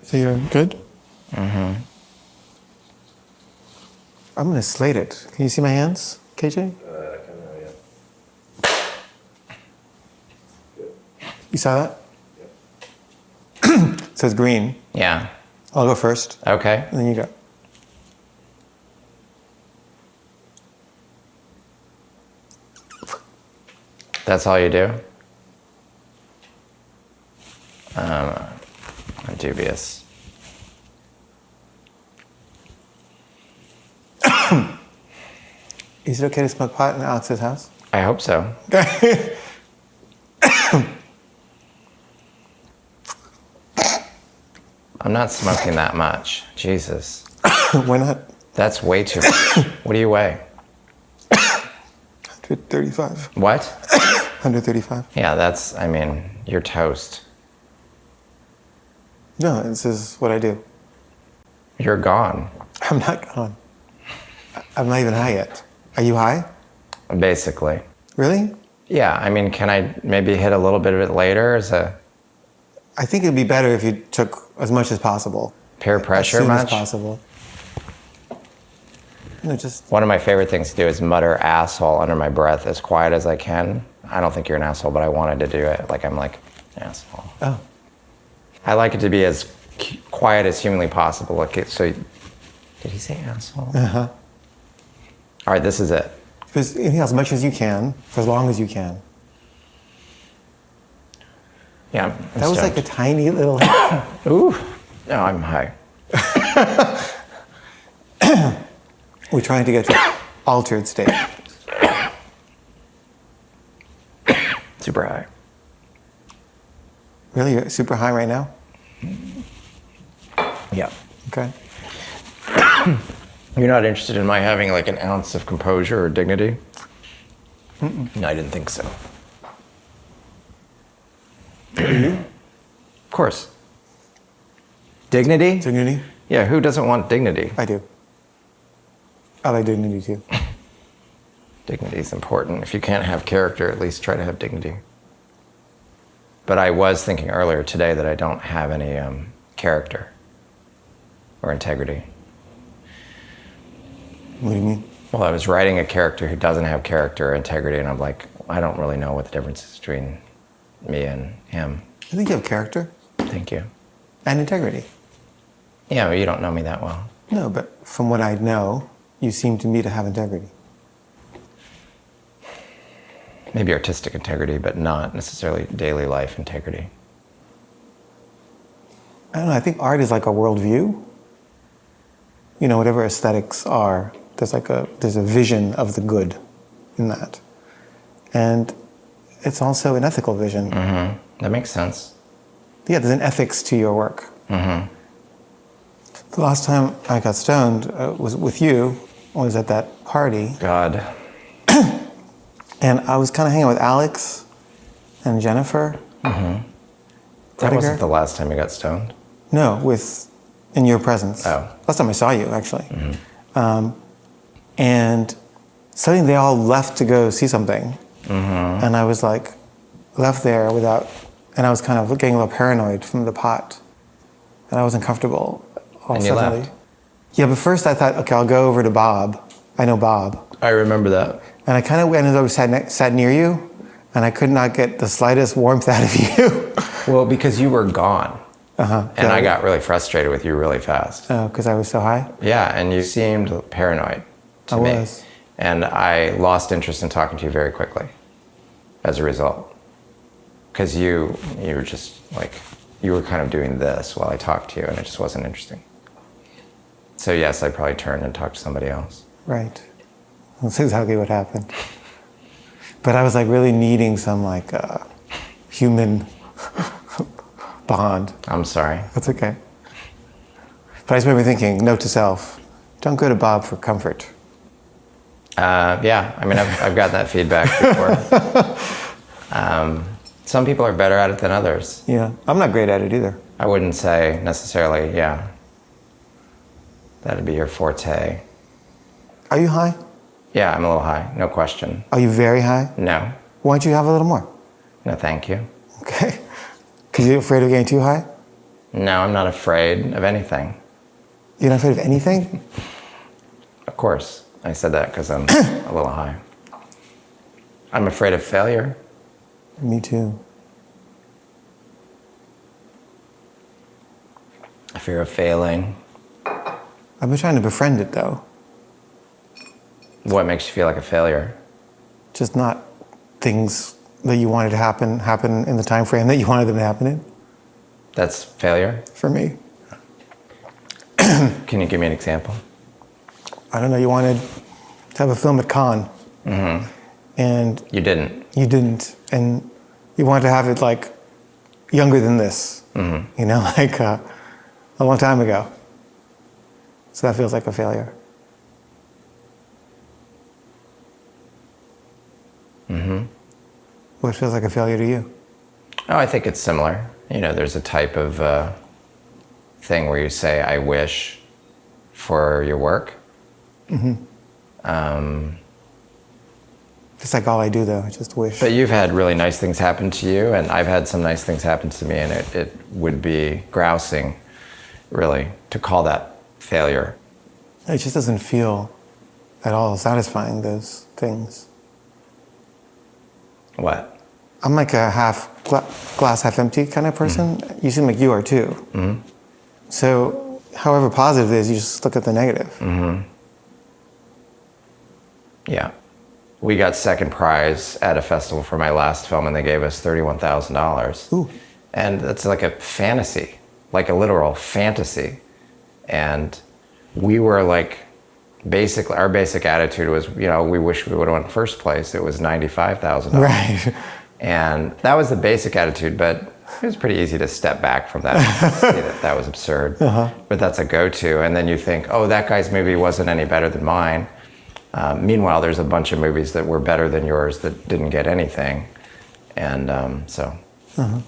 So you're good? Mm-hmm. I'm going to slate it. Can you see my hands, KJ? I can know, yeah. Good. You saw that? Yep. It says green. Yeah. I'll go first. Okay. And then you go. That's all you do? I'm dubious. Is it okay to smoke pot in Alex's house? I hope so. I'm not smoking that much. Jesus. Why not? That's way too much. What do you weigh? 135. What? 135. Yeah, that's, I mean, you're toast. No, this is what I do. You're gone. I'm not gone. I'm not even high yet. Are you high? Basically. Really? Yeah, I mean, can I maybe hit a little bit of it later as a I think it'd be better if you took as much as possible. peer pressure as soon much? as possible. No, just One of my favorite things to do is mutter asshole under my breath as quiet as I can. I don't think you're an asshole, but I wanted to do it. Like, I'm like, asshole. oh. I like it to be as quiet as humanly possible. Like, so, did he say asshole? Uh-huh. All right, this is it. Just as much as you can, for as long as you can. Yeah. That was like a tiny little. Ooh. No, I'm high. We're trying to get to an altered state. Super high. Really? You're super high right now? Yeah. Okay. You're not interested in my having like an ounce of composure or dignity? Mm-mm. No, I didn't think so. You? Of course. Dignity? Dignity? Yeah, who doesn't want dignity? I do. I like dignity too. Dignity is important. If you can't have character, at least try to have dignity. But I was thinking earlier today that I don't have any character or integrity. What do you mean? Well, I was writing a character who doesn't have character or integrity, and I'm like, I don't really know what the difference is between me and him. I think you have character. Thank you. And integrity. Yeah, but you don't know me that well. No, but from what I know, you seem to me to have integrity. Maybe artistic integrity, but not necessarily daily life integrity. I don't know, I think art is like a worldview. You know, whatever aesthetics are, there's a vision of the good in that. And it's also an ethical vision. Mm-hmm. That makes sense. Yeah, there's an ethics to your work. Mm-hmm. The last time I got stoned was with you, was at that party. God. And I was kind of hanging out with Alex and Jennifer. Mm-hmm. That wasn't the last time you got stoned? No, in your presence. Oh. Last time I saw you, actually. Mm-hmm. And suddenly they all left to go see something. Mm-hmm. And I was like, left there without, and I was kind of getting a little paranoid from the pot. And I wasn't comfortable. And you left? Yeah, but first I thought, okay, I'll go over to Bob. I know Bob. I remember that. And I kind of ended up sat near you, and I could not get the slightest warmth out of you. Well, because you were gone. Uh-huh. And I got really frustrated with you really fast. Oh, because I was so high? Yeah, and you seemed paranoid to me. I was. And I lost interest in talking to you very quickly as a result. Because you were just like, you were kind of doing this while I talked to you, and it just wasn't interesting. So yes, I probably turned and talked to somebody else. Right. That's exactly what happened. But I was like really needing some like human bond. I'm sorry. That's okay. But I just remember thinking, note to self, don't go to Bob for comfort. Yeah, I mean, I've gotten that feedback before. Some people are better at it than others. Yeah, I'm not great at it either. I wouldn't say necessarily, yeah, that'd be your forte. Are you high? Yeah, I'm a little high, no question. Are you very high? No. Why don't you have a little more? No, thank you. Okay. Because you're afraid of getting too high? No, I'm not afraid of anything. You're not afraid of anything? Of course. I said that because I'm a little high. I'm afraid of failure. Me too. I fear of failing. I've been trying to befriend it though. What makes you feel like a failure? Just not things that you wanted to happen in the time frame that you wanted them to happen in. That's failure? For me. Can you give me an example? I don't know, you wanted to have a film at Cannes. Mm-hmm. And You didn't. you didn't. And you wanted to have it like younger than this. Mm-hmm. You know, like a long time ago. So that feels like a failure. Mm-hmm. What feels like a failure to you? Oh, I think it's similar. You know, there's a type of thing where you say, I wish for your work. Mm-hmm. It's like all I do though, I just wish. But you've had really nice things happen to you, and I've had some nice things happen to me, and it would be grousing, really, to call that failure. It just doesn't feel at all satisfying, those things. What? I'm like a glass half empty kind of person. Mm-hmm. You seem like you are too. Mm-hmm. So however positive it is, you just look at the negative. Mm-hmm. Yeah. We got second prize at a festival for my last film, and they gave us $31,000. Ooh. And that's like a fantasy, like a literal fantasy. And we were like, basically, our basic attitude was, you know, we wish we would have won first place. It was $95,000. Right. And that was the basic attitude, but it was pretty easy to step back from that and see that that was absurd. Uh-huh. But that's a go-to. And then you think, oh, that guy's movie wasn't any better than mine. Meanwhile, there's a bunch of movies that were better than yours that didn't get anything. And so I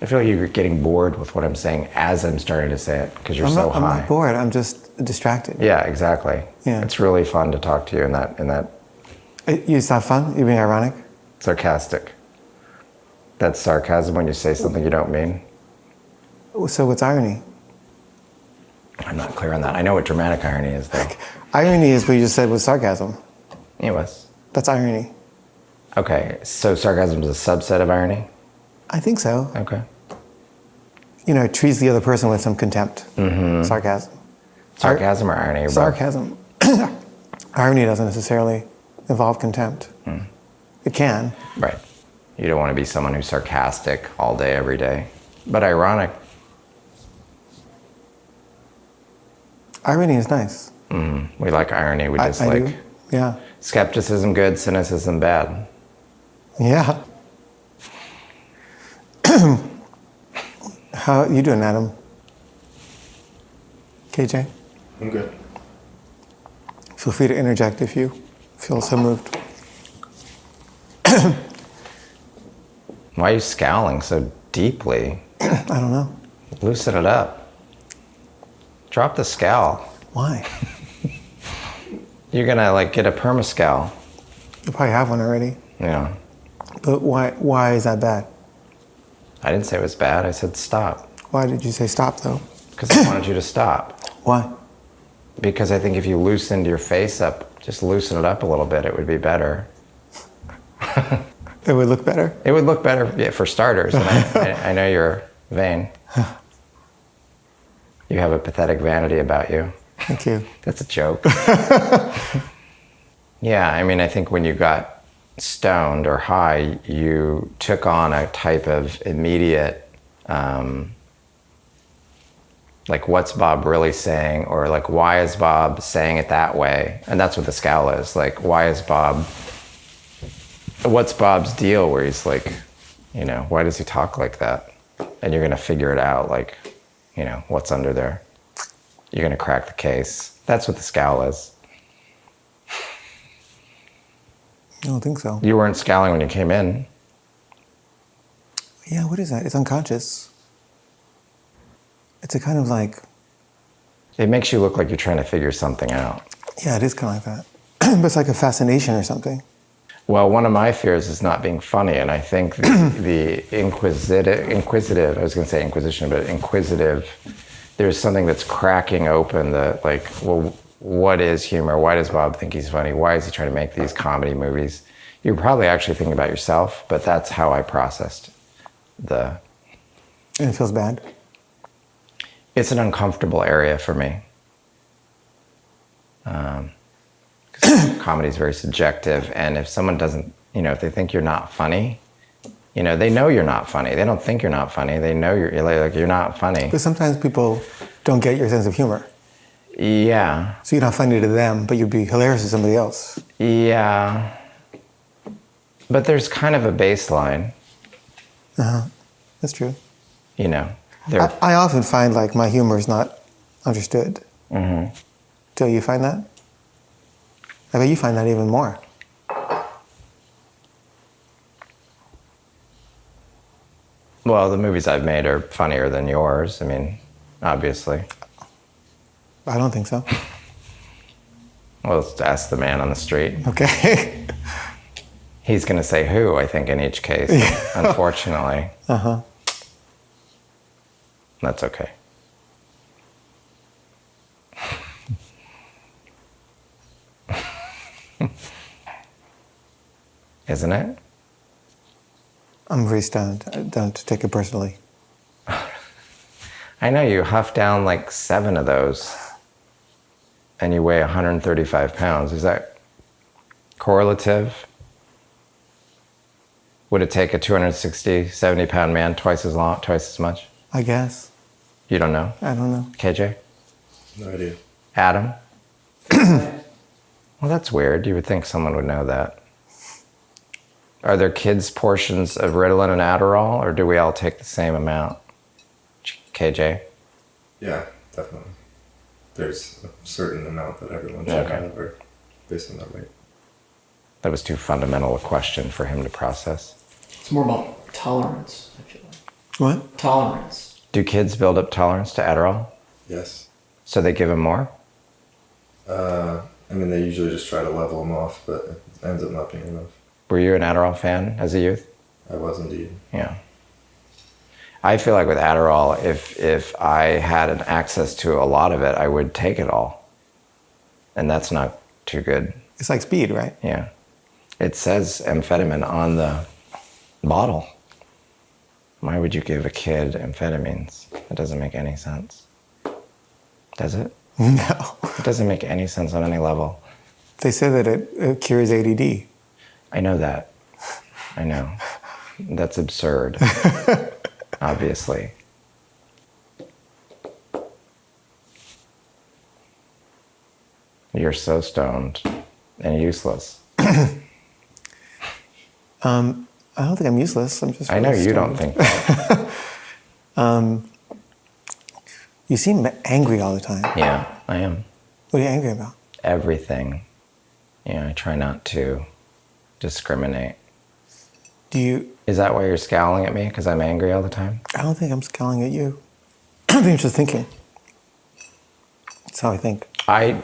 feel like you're getting bored with what I'm saying as I'm starting to say it because you're so high. I'm not bored. I'm just distracted. Yeah, exactly. Yeah. It's really fun to talk to you in that. It's not fun? You're being ironic? Sarcastic. That's sarcasm when you say something you don't mean. So what's irony? I'm not clear on that. I know what dramatic irony is, though. Irony is what you just said was sarcasm. It was. That's irony. Okay, so sarcasm is a subset of irony? I think so. Okay. You know, it treats the other person with some contempt. Mm-hmm. Sarcasm. Sarcasm or irony? Or sarcasm. Irony doesn't necessarily involve contempt. Mm. It can. Right. You don't want to be someone who's sarcastic all day, every day. But ironic. Irony is nice. We like irony. We just I like do. Yeah. Skepticism good, cynicism bad. Yeah. How you doing, Adam? KJ? I'm good. Feel free to interject if you feel so moved. Why are you scowling so deeply? I don't know. Loosen it up. Drop the scowl. Why? You're gonna like get a perma-scowl. You probably have one already. Yeah. But why is that bad? I didn't say it was bad. I said stop. Why did you say stop though? Because I wanted you to stop. Why? Because I think if you loosened your face up, just loosen it up a little bit, it would be better. It would look better? It would look better, yeah, for starters. And I know you're vain. You have a pathetic vanity about you. Thank you. That's a joke. Yeah, I mean, I think when you got stoned or high, you took on a type of immediate, like, what's Bob really saying? Or like, why is Bob saying it that way? And that's what the scowl is. Like, what's Bob's deal where he's like, you know, why does he talk like that? And you're going to figure it out, like, you know, what's under there. You're going to crack the case. That's what the scowl is. I don't think so. You weren't scowling when you came in. Yeah, what is that? It's unconscious. It's a kind of like... It makes you look like you're trying to figure something out. Yeah, it is kind of like that. But it's like a fascination or something. Well, one of my fears is not being funny, and I think the inquisitive, I was going to say inquisition, but inquisitive, there's something that's cracking open that, like, well, what is humor? Why does Bob think he's funny? Why is he trying to make these comedy movies? You're probably actually thinking about yourself, but that's how I processed the... And it feels bad? It's an uncomfortable area for me. Comedy is very subjective, and if someone doesn't, if they think you're not funny, they know you're not funny. They don't think you're not funny. They know you're not funny. But sometimes people don't get your sense of humor. Yeah. So you're not funny to them, but you'd be hilarious to somebody else. Yeah. But there's kind of a baseline. That's true. I often find like my humor is not understood. Mm-hmm. Do you find that? I bet you find that even more. Well, the movies I've made are funnier than yours. I mean, obviously. I don't think so. Well, let's ask the man on the street. Okay. He's going to say who, I think, in each case, unfortunately. Uh-huh. That's okay. Isn't it? I'm very stoned. Don't take it personally. I know you huff down like 7 of those and you weigh 135 pounds. Is that correlative? Would it take a 260, 70-pound man twice as much? I guess. You don't know? I don't know. KJ? No idea. Adam? Well, that's weird. You would think someone would know that. Are there kids' portions of Ritalin and Adderall, or do we all take the same amount? KJ? Yeah, definitely. There's a certain amount that everyone should Okay. have or based on their weight. That was too fundamental a question for him to process. It's more about tolerance, I feel like. What? Tolerance. Do kids build up tolerance to Adderall? Yes. So they give him more? They usually just try to level them off, but it ends up not being enough. Were you an Adderall fan as a youth? I was indeed. Yeah. I feel like with Adderall, if I had an access to a lot of it, I would take it all. And that's not too good. It's like speed, right? Yeah. It says amphetamine on the bottle. Why would you give a kid amphetamines? That doesn't make any sense. Does it? No. It doesn't make any sense on any level. They say that it cures ADD. I know that. I know. That's absurd. Obviously. You're so stoned and useless. I don't think I'm useless. I'm just. I know really you don't stoned. think that. You seem angry all the time. Yeah, I am. What are you angry about? Everything. Yeah, I try not to discriminate. Do you? Is that why you're scowling at me? Because I'm angry all the time? I don't think I'm scowling at you. I think I'm just thinking. That's how I think. I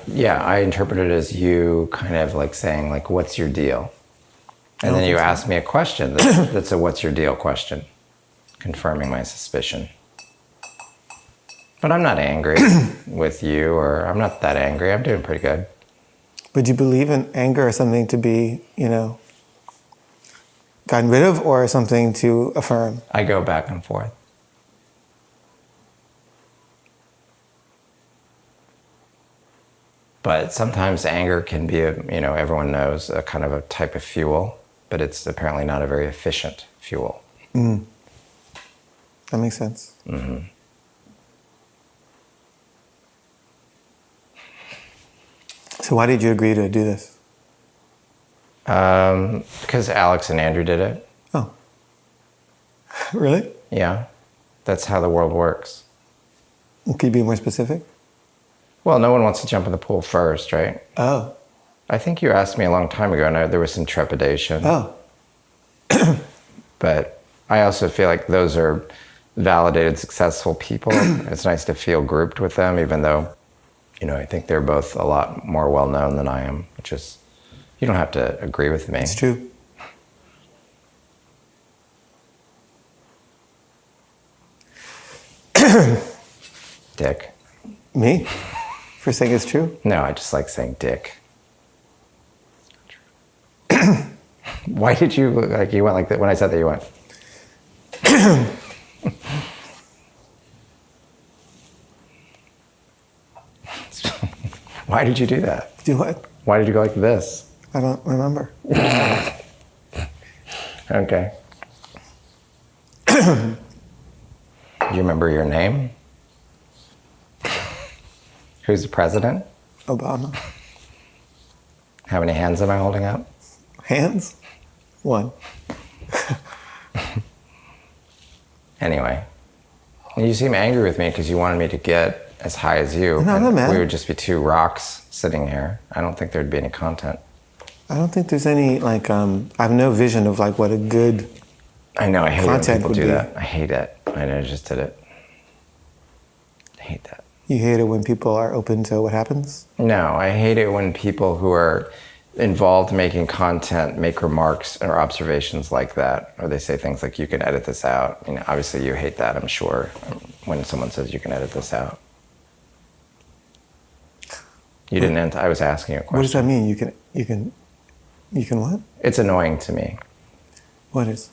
interpret it as you kind of like saying, like, what's your deal? And then you ask me a question that's a what's your deal question, confirming my suspicion. But I'm not angry with you, or I'm not that angry. I'm doing pretty good. But you believe in anger as something to be, gotten rid of, or something to affirm? I go back and forth. But sometimes anger can be, everyone knows, a kind of a type of fuel, but it's apparently not a very efficient fuel. That makes sense. Mm-hmm. So why did you agree to do this? Because Alex and Andrew did it. Oh. Really? Yeah. That's how the world works. Can you be more specific? Well, no one wants to jump in the pool first, right? Oh. I think you asked me a long time ago, and there was some trepidation. Oh. But I also feel like those are validated, successful people. It's nice to feel grouped with them, even though, I think they're both a lot more well-known than I am, which is You don't have to agree with me. It's true. Dick. Me? For saying it's true? No, I just like saying dick. Why did you, like, you went like that? When I said that, you went. Why did you do that? Do what? Why did you go like this? I don't remember. Okay. You remember your name? Who's the president? Obama. How many hands am I holding up? Hands? One. Anyway, you seem angry with me because you wanted me to get as high as you. No, I'm not mad. We would just be two rocks sitting here. I don't think there'd be any content. I don't think there's any, like, I have no vision of, like, what a good I know, I hate when content people would do be. that. I hate it. I just did it. I hate that. You hate it when people are open to what happens? No, I hate it when people who are involved making content make remarks or observations like that, or they say things like, you can edit this out. You know, obviously you hate that, I'm sure, when someone says you can edit this out. You didn't answer. I was asking you a question. What does that mean? You can what? It's annoying to me What is?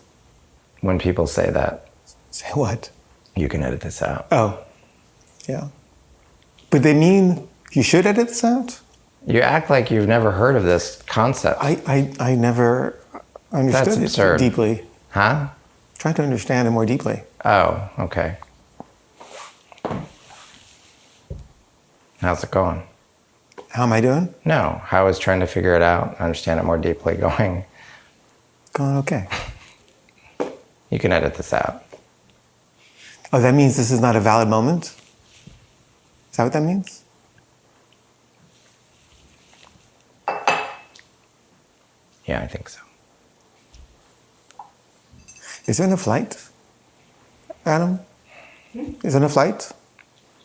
when people say that. Say what? You can edit this out. Oh, yeah. But they mean you should edit this out? You act like you've never heard of this concept. I never understood That's it absurd. deeply. Huh? Try to understand it more deeply. Oh, okay. How's it going? How am I doing? No, I was trying to figure it out, understand it more deeply, going, Going okay. you can edit this out. Oh, that means this is not a valid moment? Is that what that means? Yeah, I think so. Is there no flight, Adam? Is there no flight?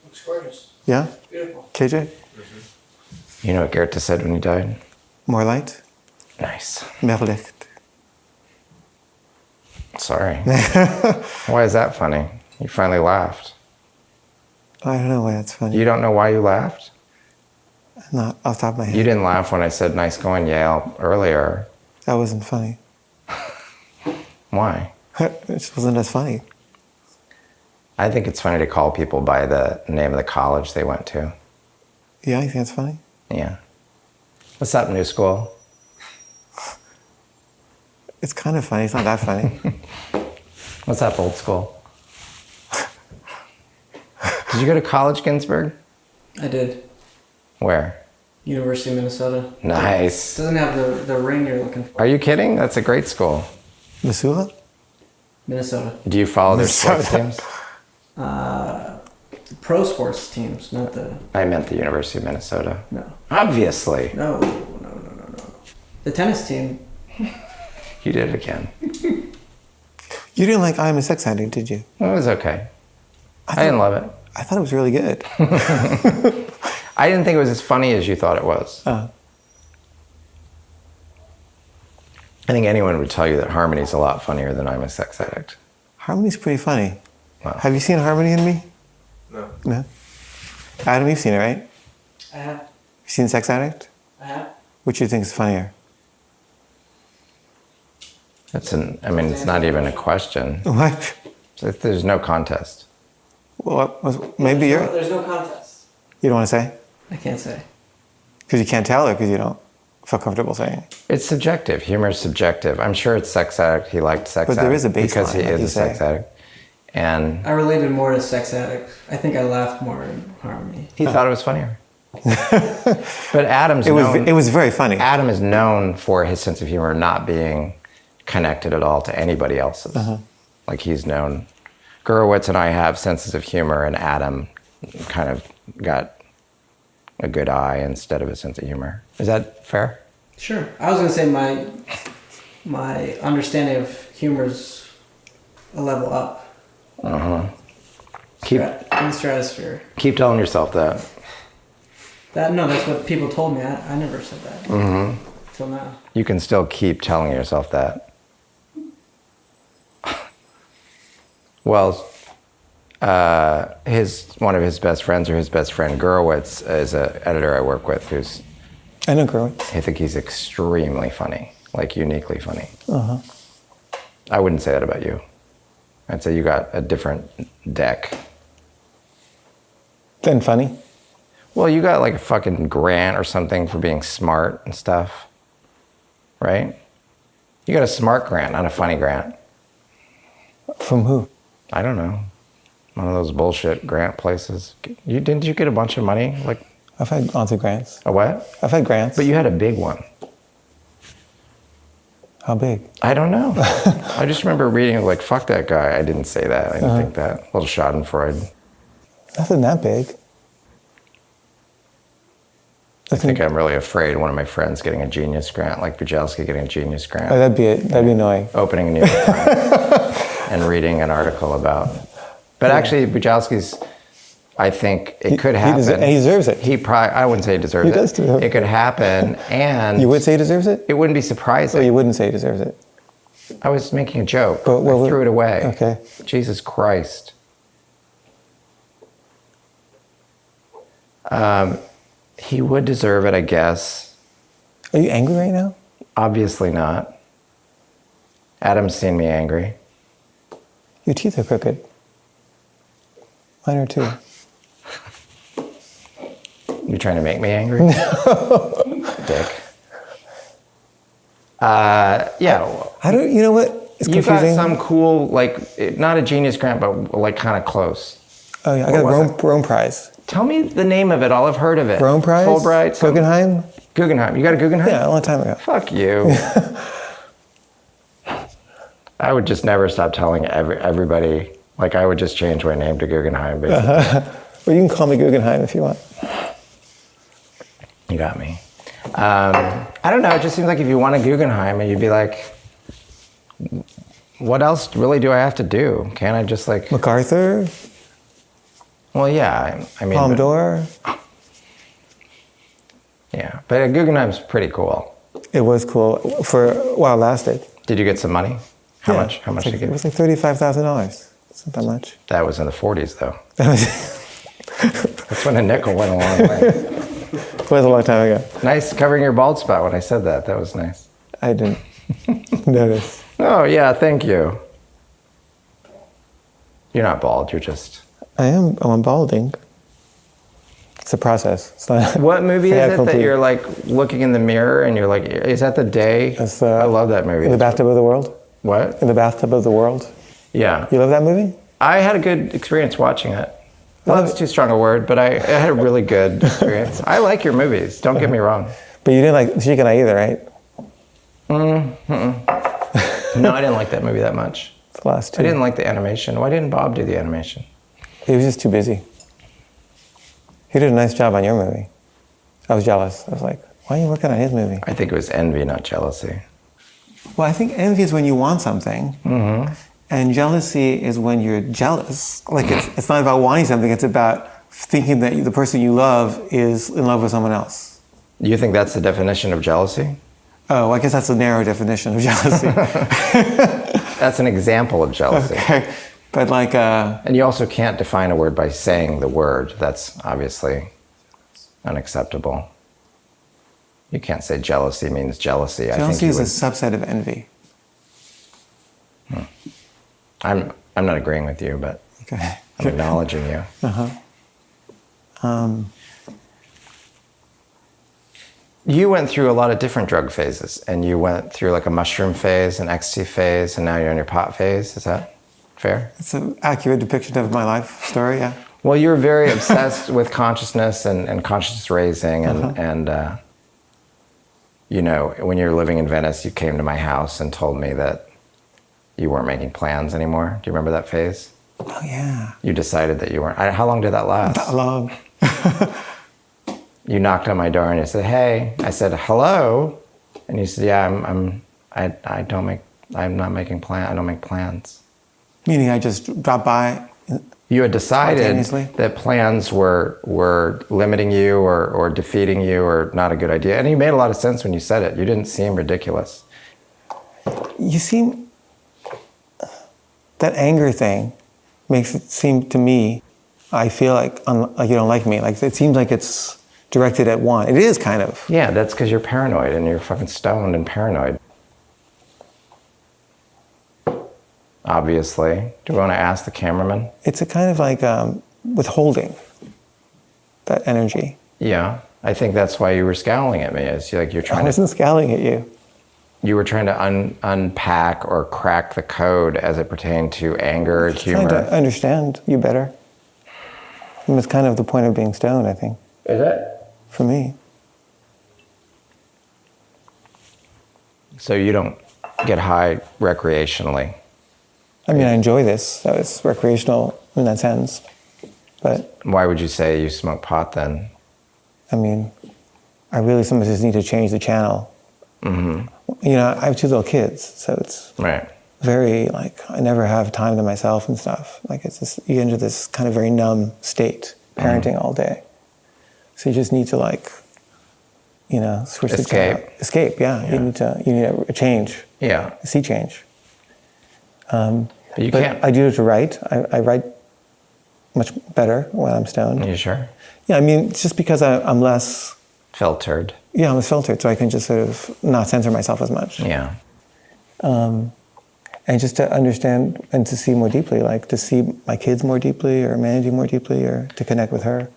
Looks gorgeous. Yeah? Beautiful. KJ? You know what Goethe said when he died? More light? Nice. Mehr Licht. Sorry. Why is that funny? You finally laughed. I don't know why that's funny. You don't know why you laughed? Not off the top of my head. You didn't laugh when I said nice going, Yale, earlier. That wasn't funny. Why? It just wasn't as funny. I think it's funny to call people by the name of the college they went to. Yeah, you think that's funny? Yeah. What's up, New School? It's kind of funny. It's not that funny. What's up, Old School? Did you go to college, Ginsberg? I did. Where? University of Minnesota. Nice. Doesn't have the ring you're looking for. Are you kidding? That's a great school. Missoula? Minnesota. Do you follow their sports Minnesota. teams? Pro sports teams, not the... I meant the University of Minnesota. No. Obviously. No. The tennis team. You did it again. You didn't like I'm a Sex Addict, did you? It was okay. I didn't love it. I thought it was really good. I didn't think it was as funny as you thought it was. I think anyone would tell you that Harmony's a lot funnier than I'm a Sex Addict. Harmony's pretty funny. Wow. Have you seen Harmony and Me? No. No? Adam, you've seen it, right? I have. You seen Sex Addict? I have. Which you think is funnier? It's not even a question. What? There's no contest. Well, maybe you're... There's no contest. You don't want to say? I can't say. Because you can't tell or because you don't feel comfortable saying? It's subjective. Humor is subjective. I'm sure it's Sex Addict. He liked Sex But Addict. there is a because he baseline, like is you a Sex say. Addict. And I related more to Sex Addict. I think I laughed more in Harmony. he thought it was funnier. But It was very funny. Adam is known for his sense of humor not being connected at all to anybody else's. Like he's known. Gurewitz and I have senses of humor, and Adam kind of got a good eye instead of a sense of humor. Is that fair? Sure. I was gonna say my understanding of humor's a level up. Keep In the stratosphere. keep telling yourself that. That's what people told me. I never said that. till now. You can still keep telling yourself that. Well, one of his best friends, or his best friend, Gurwitz, is an editor I work with who's... I know Gurwitz. I think he's extremely funny, like uniquely funny. Uh-huh. I wouldn't say that about you. I'd say you got a different deck. Then funny? Well, you got like a fucking grant or something for being smart and stuff, right? You got a smart grant, not a funny grant. From who? I don't know. One of those bullshit grant places. Didn't you get a bunch of money? Like, I've had lots of grants. a what? I've had grants. But you had a big one. How big? I don't know. I just remember reading like, fuck that guy. I didn't say that. I didn't think that. A little schadenfreude. Nothing that big. I think I'm really afraid of one of my friends getting a genius grant, like Bujalski getting a genius grant. Oh, that'd be annoying. Opening a new account and reading an article about. But actually, Bujalski's, I think it could happen. He deserves it. I wouldn't say he deserves it. He does deserve it. It could happen, and... You would say he deserves it? It wouldn't be surprising. Or you wouldn't say he deserves it? I was making a joke. But I threw it away. Okay. Jesus Christ. He would deserve it, I guess. Are you angry right now? Obviously not. Adam's seen me angry. Your teeth are crooked. Mine are too. You trying to make me angry? No. Dick. Yeah. I don't, you know what? It's You confusing. got some cool, like, not a genius grant, but like kind of close. Oh yeah, I What got was a Rome Prize. Tell me the name of it. I'll have heard of it. Rome Prize? Fulbright? Guggenheim? Guggenheim. You got a Guggenheim? Yeah, a long time ago. Fuck you. I would just never stop telling everybody. Like, I would just change my name to Guggenheim, basically. Well, you can call me Guggenheim if you want. You got me. I don't know. It just seems like if you won a Guggenheim, and you'd be like, what else really do I have to do? Can't I just like... MacArthur? Well, yeah. I mean... Palme d'Or? Yeah. But a Guggenheim's pretty cool. It was cool for while it lasted. Did you get some money? How Yeah. much? How much It did you was get? like $35,000. It's not that much. That was in the 40s, though. That was, That's when a nickel went a long way. it was a long time ago. Nice covering your bald spot when I said that. That was nice. I didn't notice. Oh, yeah, thank you. You're not bald, you're just... I'm balding. It's a process. It's not. What movie is it that complete. you're like looking in the mirror and you're like, is that The Day? It's, I love that movie. In the Bathtub of the World? What? In the Bathtub of the World? Yeah. You love that movie? I had a good experience watching it. Love's too strong a word, but I had a really good experience. I like your movies, don't get me wrong. But you didn't like Chic and I either, right? No, I didn't like that movie that much. It's the last two. I didn't like the animation. Why didn't Bob do the animation? He was just too busy. He did a nice job on your movie. I was jealous. I was like, why are you working on his movie? I think it was envy, not jealousy. Well, I think envy is when you want something. Mm-hmm. And jealousy is when you're jealous. Like it's not about wanting something, it's about thinking that the person you love is in love with someone else. You think that's the definition of jealousy? Oh, I guess that's a narrow definition of jealousy. That's an example of jealousy. Okay. But like... And you also can't define a word by saying the word. That's obviously unacceptable. You can't say jealousy means jealousy. jealousy is a subset of envy. I'm not agreeing with you, but Okay. I'm acknowledging you. You went through a lot of different drug phases, and you went through like a mushroom phase, an ecstasy phase, and now you're in your pot phase. Is that fair? It's an accurate depiction of my life story, yeah. Well, you were very obsessed with consciousness and consciousness raising, and you know, when you were living in Venice, you came to my house and told me that you weren't making plans anymore. Do you remember that phase? Oh, yeah. You decided that you weren't. How long did that last? Not long. You knocked on my door and you said, "Hey." I said, "Hello," and you said, "Yeah, I don't make plans. I don't make plans." Meaning I just dropped by You had decided Spontaneously. that plans were limiting you or defeating you or not a good idea. And you made a lot of sense when you said it. You didn't seem ridiculous. You seem, that anger thing makes it seem to me, I feel like you don't like me. Like it seems like it's directed at one. It is kind of. Yeah, that's because you're paranoid and you're fucking stoned and paranoid. Obviously. Do we want to ask the cameraman? It's a kind of like withholding that energy. Yeah, I think that's why you were scowling at me. It's like you're I trying to. wasn't scowling at you. You were trying to unpack or crack the code as it pertained to anger, humor. Trying to understand you better. And it's kind of the point of being stoned, I think, Is it? for me. So you don't get high recreationally. I mean, I enjoy this, so it's recreational in that sense. But, Why would you say you smoke pot then? I mean, I really sometimes just need to change the channel. Mm-hmm. You know, I have 2 little kids, so it's Right. very, like, I never have time to myself and stuff. Like, it's just, you get into this kind of very numb state, parenting all day. So you just need to, like, you know, switch the channel. Escape, yeah. You need a change, Yeah. a sea change. But you But can't. I do it to write. I write much better when I'm stoned. You sure? Yeah, I mean, it's just because I'm less, Filtered. I'm less filtered, so I can just sort of not censor myself as much. Yeah. And just to understand and to see more deeply, like to see my kids more deeply or managing more deeply or to connect with her.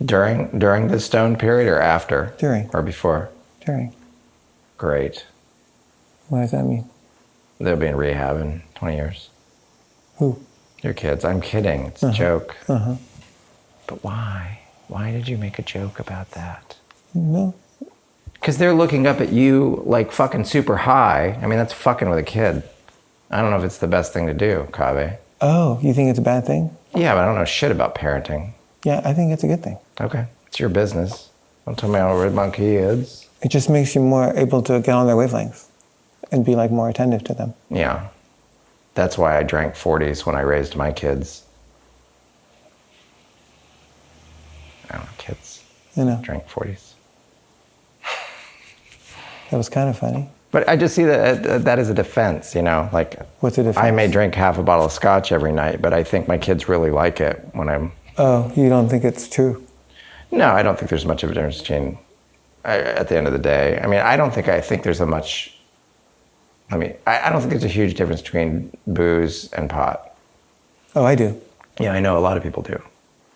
During the stoned period or after? During. Or before? During. Great. What does that mean? They'll be in rehab in 20 years. Who? Your kids. I'm kidding. It's a joke. But why? Why did you make a joke about that? No. Because they're looking up at you like fucking super high. I mean, that's fucking with a kid. I don't know if it's the best thing to do, Caveh. Oh, you think it's a bad thing? Yeah, but I don't know shit about parenting. Yeah, I think it's a good thing. Okay. It's your business. Don't tell me how to read my kids. It just makes you more able to get on their wavelengths and be like more attentive to them. Yeah. That's why I drank 40s when I raised my kids. I don't know, kids. You know, Drank 40s. that was kind of funny. But I just see that as a defense, you know, like What's the difference? I may drink half a bottle of scotch every night, but I think my kids really like it when I'm. Oh, you don't think it's true? No, I don't think there's much of a difference between. At the end of the day, I mean, I don't think there's a much. I mean, I don't think there's a huge difference between booze and pot. Oh, I do. Yeah, I know a lot of people do.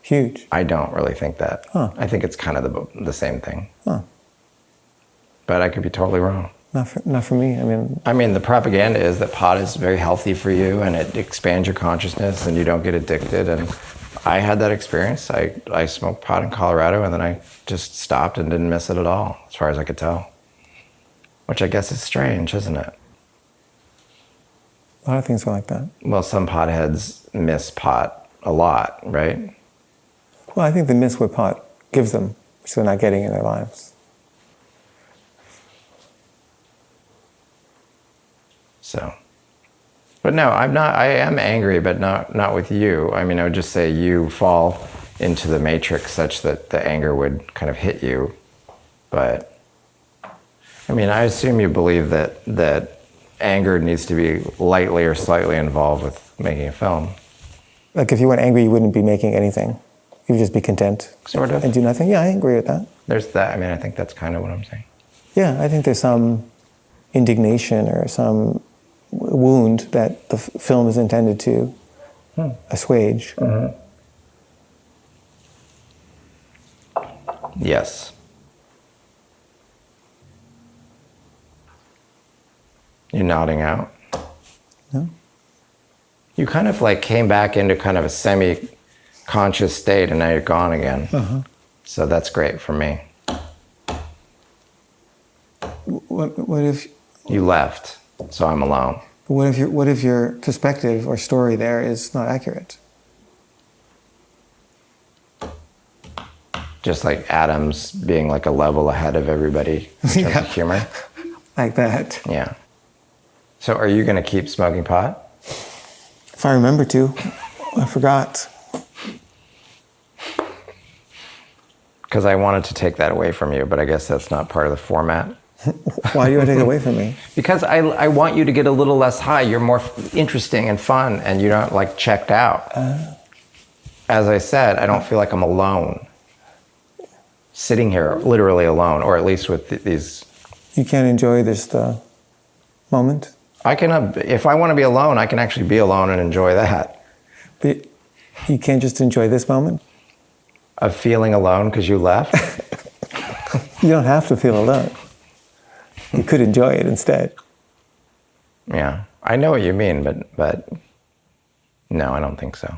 Huge. I don't really think that. Huh. I think it's kind of the same thing. Huh. But I could be totally wrong. Not for me. I mean, the propaganda is that pot is very healthy for you and it expands your consciousness and you don't get addicted. And I had that experience. I smoked pot in Colorado and then I just stopped and didn't miss it at all, as far as I could tell. Which I guess is strange, isn't it? A lot of things are like that. Well, some potheads miss pot a lot, right? Well, I think they miss what pot gives them, which they're not getting in their lives. So, but no, I'm not. I am angry, but not with you. I mean, I would just say you fall into the matrix such that the anger would kind of hit you. But I mean, I assume you believe that anger needs to be lightly or slightly involved with making a film. Like if you weren't angry, you wouldn't be making anything. You'd just be content. Sort of. And do nothing. Yeah, I agree with that. There's that. I mean, I think that's kind of what I'm saying. Yeah, I think there's some indignation or some wound that the film is intended to assuage. Yes. You're nodding out. No? You kind of like came back into kind of a semi-conscious state and now you're gone again. So that's great for me. What if You left, so I'm alone. what if your perspective or story there is not accurate? Just like Adam's being like a level ahead of everybody in terms of humor. Like that. Yeah. So are you going to keep smoking pot? If I remember to. I forgot. Because I wanted to take that away from you, but I guess that's not part of the format. Why do you want to take it away from me? Because I want you to get a little less high. You're more interesting and fun, and you don't like checked out. As I said, I don't feel like I'm alone. Sitting here, literally alone, or at least with these. You can't enjoy this moment? I can, if I want to be alone, I can actually be alone and enjoy that. But you can't just enjoy this moment? Of feeling alone because you left? You don't have to feel alone. You could enjoy it instead. Yeah, I know what you mean, but no, I don't think so.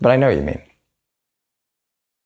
But I know what you mean.